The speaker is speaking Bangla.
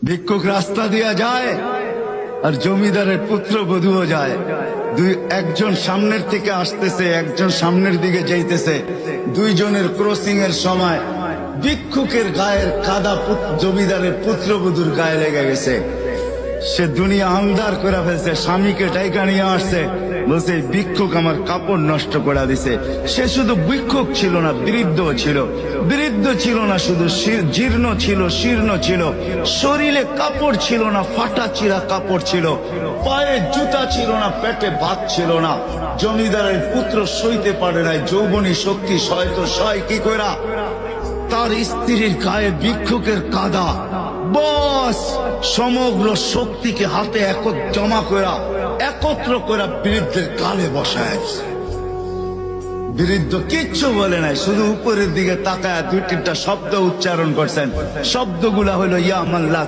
ভিক্ষুক রাস্তা দিয়া যায় আর জমিদারের পুত্রবধূও যায়। একজন সামনের থেকে আসতেছে, একজন সামনের দিকে যাইতেছে। দুইজনের ক্রসিং এর সময় ভিক্ষুকের গায়ের কাদা জমিদারের পুত্রবধূর গায়ে লেগে গেছে। সে দুনিয়া আন্ধার করে ফেলছে, স্বামীকে ডাইকা নিয়ে আসছে, বলছে ভিক্ষুক আমার কাপড় নষ্ট করে দিছে। সে শুধু ভিক্ষুক ছিল না, বৃদ্ধ ছিল। বৃদ্ধ ছিল না শুধু, জীর্ণ ছিল, শীর্ণ ছিল। শরীরে কাপড় ছিল না, ফাটা চিরা কাপড় ছিল। পায়ে জুতা ছিল না, পেটে ভাত ছিল না। জমিদারের পুত্র সইতে পারে নাই, যৌবনী শক্তি সয়তো সয় কি করা। তার স্ত্রীর গায়ে ভিক্ষুকের কাদা, বস সমগ্র শক্তিকে হাতে জমা করা, একত্র করা বৃদ্ধের গালে বসায়। বৃদ্ধ কিচ্ছু বলে নাই, শুধু উপরের দিকে তাকায় দুই তিনটা শব্দ উচ্চারণ করছেন। শব্দগুলা হলো ইয়া মাল্লা